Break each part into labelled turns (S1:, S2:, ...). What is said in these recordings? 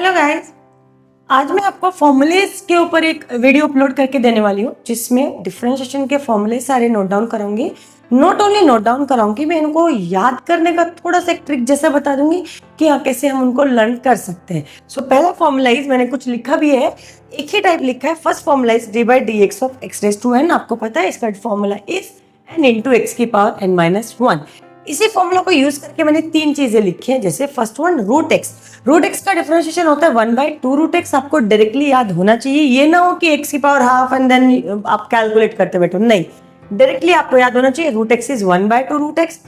S1: Hello guys, आज मैं आपको फॉर्मूलेस के ऊपर एक वीडियो अपलोड करके देने वाली हूँ जिसमें डिफरेंशिएशन के फॉर्मूले सारे नोट डाउन कराऊंगी। नॉट ओनली नोट डाउन कराऊंगी, मैं इनको याद करने का थोड़ा सा एक ट्रिक जैसा बता दूंगी कि हाँ कैसे हम उनको लर्न कर सकते हैं। सो पहला फॉर्मूलाइज मैंने कुछ लिखा भी है, एक ही टाइप लिखा है। First formula is d by d x of x raise to n, आपको पता है इसका formula is n into x की पावर एन माइनस वन। इसी फॉर्मूला को यूज करके मैंने तीन चीजें लिखी हैं, जैसे फर्स्ट वन रूट एक्स का डिफरेंशिएशन होता है 1/2 रूट एक्स। आपको डायरेक्टली याद होना चाहिए, ये ना हो कि एक्स की पावर हाफ एंड देन आप कैलकुलेट करते बैठो, नहीं, डायरेक्टली आपको याद होना चाहिए root x is 1/2 root x.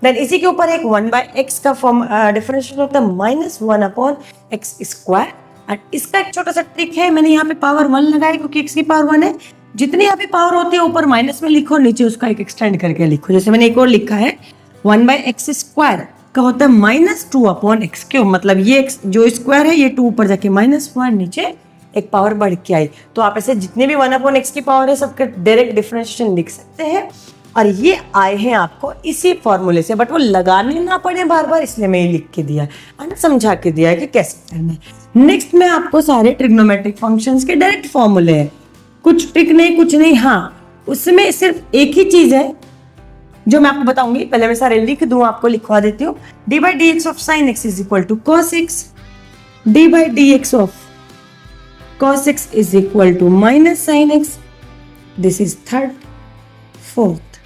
S1: Then इसी के ऊपर एक 1/x का फॉर्म डिफरेंशिएशन होता है -1 अपॉन एक्स स्क्वायर। एंड इसका एक छोटा सा ट्रिक है, मैंने यहाँ पे पावर 1 लगाई क्योंकि एक्स की पावर 1 है। जितनी यहाँ पे पावर होती है ऊपर माइनस में लिखो, नीचे उसका एक एक्सटेंड करके लिखो। जैसे मैंने एक और लिखा है 1/x स्क्वायर का होता है -2 अपॉन एक्स क्यूब, मतलब ये एक्स जो स्क्वायर है ये 2 ऊपर जाके -1 नीचे एक पावर बढ़ के आई। तो आप ऐसे जितने भी 1 अपॉन एक्स की पावर है सबके डायरेक्ट डिफरेंशिएशन लिख सकते हैं। और ये आए हैं आपको इसी फॉर्मूले से, बट वो लगाने ना पड़े बार बार, इसलिए मैं ये लिख के दिया है, समझा के दिया है कि कैसे करना है। नेक्स्ट में आपको सारे ट्रिग्नोमेट्रिक फंक्शंस के डायरेक्ट फॉर्मूले हैं, कुछ ट्रिक नहीं कुछ नहीं। हाँ, उसमें सिर्फ एक ही चीज है जो मैं आपको बताऊंगी। पहले मैं सारे लिख दूं, आपको लिखवा देती हूँ। D by d x of sine x is equal to cos x, d by d x of cos x is equal to minus sin x. This is third. Fourth,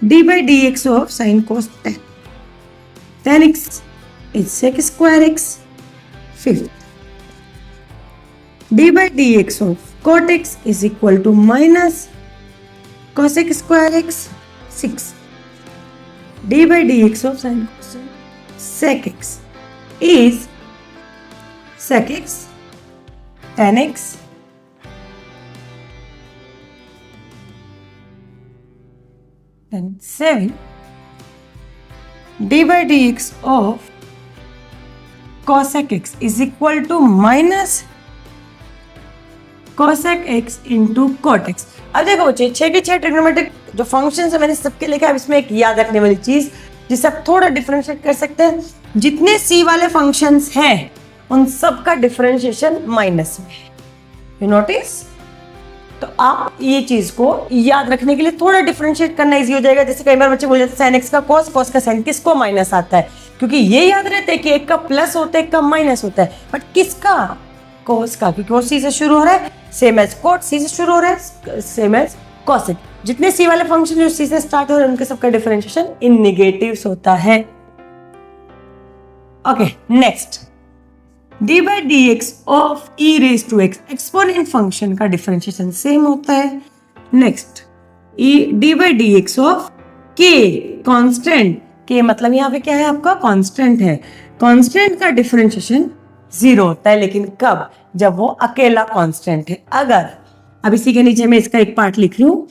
S1: d by dx of sin cos tan. Tan x is sec square x. Fifth, d by dx of cot x is equal to minus cosec square x. Sixth, d by dx of sin cos sec x is sec x tan x then 7 d by dx of cosec x is equal to minus cosec x into cot x। अब देखो बच्चे, 6 के 6 trigonometric जो functions है मैंने सबके लिखा है। अब इसमें एक याद रखने वाली चीज जिसे आप थोड़ा डिफरेंशिएट कर सकते हैं, जितने सी वाले फंक्शंस हैं उन सब का डिफरेंशिएशन माइनस में, यू नोटिस। तो आप ये चीज को याद रखने के लिए थोड़ा डिफरेंशिएट करना इजी हो जाएगा। जैसे कई बार बच्चे बोल जाते हैं साइन एक्स का कॉस, कॉस का साइन, किसको माइनस आता है, क्योंकि ये याद रहता है कि एक का प्लस होता है एक का माइनस होता है, बट किसका, कॉस का, क्योंकि वो सी से शुरू हो रहा है, सेम एज कॉट, सी से शुरू हो रहा है, सेम एज कॉसेक। जितने सी वाले फंक्शन जो सी से स्टार्ट हो रहे हैं उनके सबका डिफरेंशिएशन इन नेगेटिव्स होता है। Okay, next d by dx of e raised to x, exponent function का डिफरेंशिएशन सेम होता है। Next d by dx of k, constant, k मतलब यहाँ पे क्या है आपका कांस्टेंट है, कांस्टेंट का डिफरेंशिएशन 0 होता है, लेकिन कब, जब वो अकेला कांस्टेंट है। अगर, अब इसी के नीचे मैं इसका एक पार्ट लिख रही हूँ,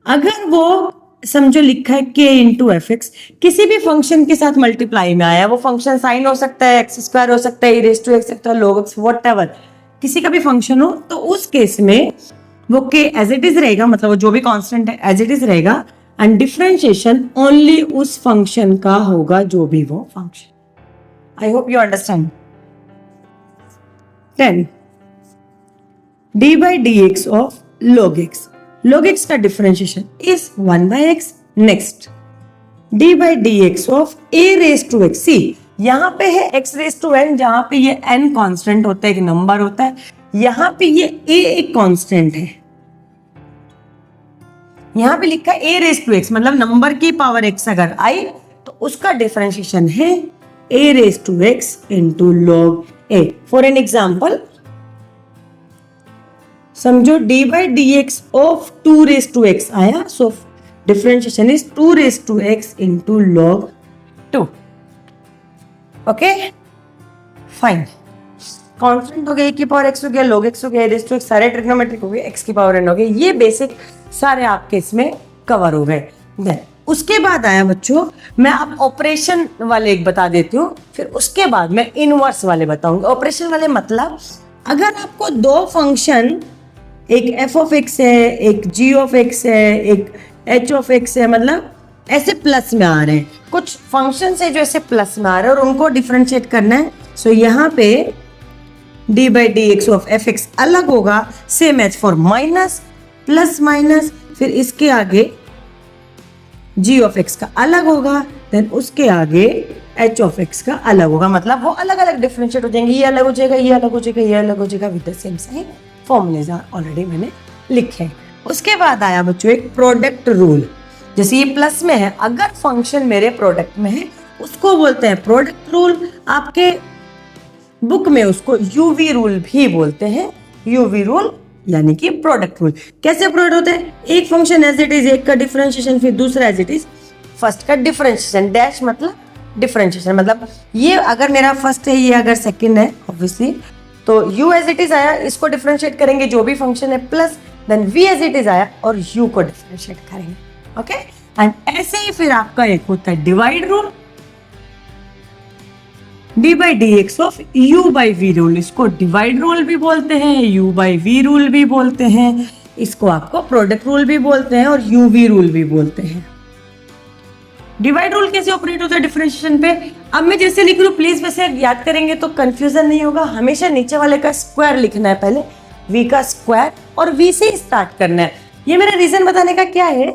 S1: अगर वो समझो लिखा है k इंटू एफ एक्स, किसी भी फंक्शन के साथ मल्टीप्लाई में आया, वो फंक्शन साइन हो सकता है, एक्स स्क्वायर हो सकता है, रेज टू एक्स सकता है, log x, व्हाटएवर, किसी का भी फंक्शन हो, तो उस केस में वो k एज इट इज रहेगा, मतलब वो जो भी कांस्टेंट है एज इट इज रहेगा, एंड डिफरेंशिएशन ओनली उस फंक्शन का होगा जो भी वो function. I hope you understand. 10 d by dx of log x, log x का differentiation is 1/x। Next d by dx of a raised to x, सी यहाँ पे है x raised to n, जहां पे ये n कांस्टेंट होता है, एक नंबर होता है, यहाँ पे ये a एक कांस्टेंट है, यहाँ पे लिखा है a raised to x, मतलब नंबर की पावर x अगर आई तो उसका डिफरेंशिएशन है a raised to x into log a। For an example समझो d by dx of 2 raised to x आया, so differentiation is 2 raised to x into log 2। Okay fine, constant हो गया, e की power x हो गया, log x हो गया, raised to x, सारे ट्रिग्नोमेट्रिक हो गए, x की पावर n हो गई, ये बेसिक सारे आपके इसमें कवर हो गए। देन उसके बाद आया बच्चों, मैं अब ऑपरेशन वाले एक बता देती हूँ, फिर उसके बाद मैं इनवर्स वाले बताऊंगी। ऑपरेशन वाले मतलब अगर आपको दो फंक्शन, एक f ऑफ x है, एक g ऑफ x है, एक h ऑफ x है, मतलब ऐसे प्लस में आ रहे हैं, कुछ फंक्शन है जो ऐसे प्लस में आ रहे हैं और उनको डिफरेंशिएट करना है। सो यहाँ पे d by d x of f x अलग होगा, same as for minus plus minus, फिर इसके आगे जी ऑफ एक्स का अलग होगा, देन उसके आगे एच ऑफ एक्स का अलग होगा, मतलब वो अलग अलग डिफरेंशिएट हो जाएंगे, ये अलग हो जाएगा, ये अलग हो जाएगा, ये अलग हो जाएगा with the same sign. Formulas already मैंने लिखे। उसके बाद आया बच्चों एक प्रोडक्ट रूल। जैसे ये प्लस में है, अगर फंक्शन मेरे प्रोडक्ट में है उसको बोलते हैं प्रोडक्ट रूल। आपके बुक में उसको यूवी रूल भी बोलते हैं, यूवी रूल यानी कि प्रोडक्ट रूल। कैसे प्रोडक्ट होते हैं? एक फंक्शन एज इट इज, एक का डिफरेंशिएशन, फिर दूसरा एज इट इज, फर्स्ट का डिफरेंशिएशन, डैश मतलब डिफरेंशिएशन, मतलब ये अगर मेरा फर्स्ट है, ये अगर सेकंड है ऑब्वियसली, तो u एज इट इज आया, इसको डिफरेंशिएट करेंगे जो भी फंक्शन है, plus then v as it is आया और u को डिफरेंशिएट करेंगे। ओके, एंड ऐसे ही फिर आपका एक होता है divide rule, d by d x of u by v rule. इसको डिवाइड रूल भी बोलते हैं, यू बाई वी रूल भी बोलते हैं, इसको आपको प्रोडक्ट रूल भी बोलते हैं और यू वी रूल भी बोलते हैं। डिवाइड रूल कैसे ऑपरेट होता है डिफरेंशिएशन पे? अब मैं जैसे लिख रही हूँ, प्लीज वैसे याद करेंगे तो कंफ्यूजन नहीं होगा। हमेशा नीचे वाले का स्क्वायर लिखना है पहले, v का स्क्वायर, और v से स्टार्ट करना है। ये मेरा रीजन बताने का क्या है,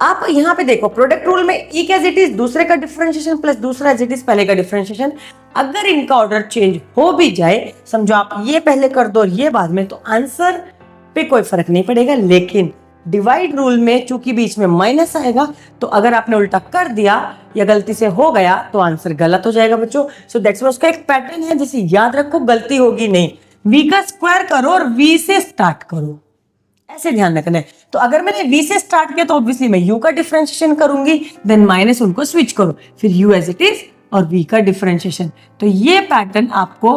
S1: आप यहाँ पे देखो प्रोडक्ट रूल में एक एज इट इज, दूसरे का डिफरेंशिएशन प्लस दूसरा एज इट इज, पहले का डिफरेंशिएशन, अगर इनका ऑर्डर चेंज हो भी जाए, समझो आप ये पहले कर दो और ये बाद में, तो आंसर पे कोई फर्क नहीं पड़ेगा। लेकिन डिवाइड रूल में चूंकि बीच में माइनस आएगा, तो अगर आपने उल्टा कर दिया या गलती से हो गया तो आंसर गलत हो जाएगा बच्चों। सो दैट्स उसका एक पैटर्न है, जिसे याद रखो, गलती होगी नहीं। v का स्क्वायर करो और v से स्टार्ट करो, ऐसे ध्यान रखना है। तो अगर मैंने v से स्टार्ट किया तो ऑब्वियसली मैं u का डिफरेंशिएशन करूंगी, देन माइनस उनको स्विच करो, फिर u एज इट इज और v का डिफरेंशिएशन। तो ये पैटर्न आपको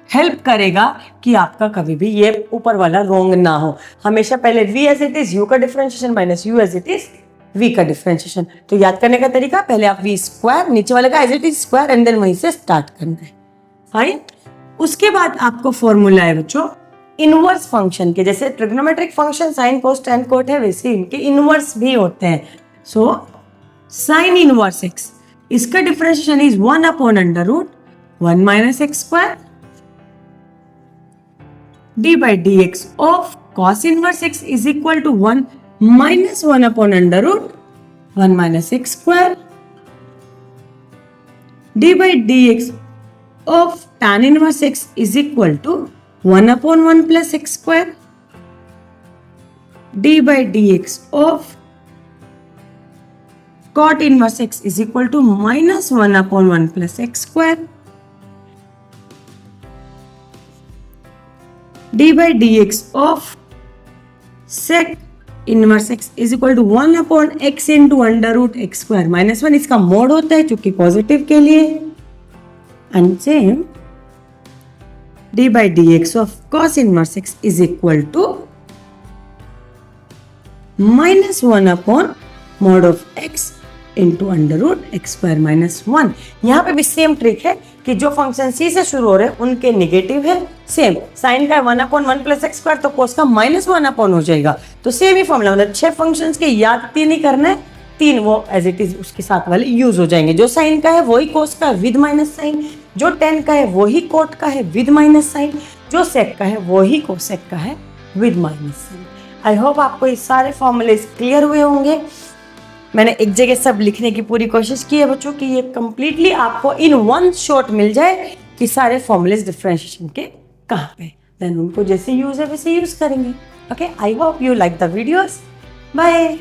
S1: हेल्प करेगा कि आपका कभी भी ये ऊपर वाला रॉन्ग ना हो। हमेशा पहले v as it is, u का differentiation minus u as it is, v का डिफरेंशिएशन। तो याद करने का तरीका, पहले आप v स्क्वायर, नीचे वाले का as it is square, and then वहीं से स्टार्ट करना है। फाइन। उसके बाद आपको फॉर्मूला है बच्चों इनवर्स फंक्शन के। जैसे trigonometric function sine cos tan cot है, वैसे इनके इनवर्स भी होते हैं। सो साइन इनवर्स x, इसका differentiation is 1 upon under root 1 minus x square d by d x of cos inverse x is equal to 1 minus 1 upon under root 1 minus x square d by d x of tan inverse x is equal to 1 upon 1 plus x square d by dx of cot inverse x is equal to minus 1 upon 1 plus x square d by dx of sec inverse x is equal to 1 upon x into under root x square minus 1। इसका mode होता है चूंकि positive के लिए, and same d by dx of cos inverse x is equal to minus 1 upon mod of x into under root x square minus 1। यहाँ पे भी same trick है कि जो फंक्शन c से शुरू हो रहे हैं उनके निगेटिव है, सेम साइन का 1 अपॉन 1 प्लस एक्स स्क्वायर, तो कोस का माइनस 1 अपॉन हो जाएगा। तो सेम ही फॉर्मूला, मतलब 6 फंक्शंस के याद 3 ही करना है, 3 वो एज इट इज उसके साथ वाले यूज हो जाएंगे। जो साइन का है वही कोस का है विद माइनस साइन, जो टेन का है वही कोट का है विद माइनस साइन, जो सेक का है वही कोसेक का है with minus sine. I hope आपको ये सारे फॉर्मूलेज क्लियर हुए होंगे। मैंने एक जगह सब लिखने की पूरी कोशिश की है बच्चों कि ये कंप्लीटली आपको इन वन शॉट मिल जाए कि सारे फॉर्मूलेज डिफरेंशिएशन के कहाँ पे, देन उनको जैसे यूज है वैसे यूज करेंगे। Okay, I hope you like the videos. Bye.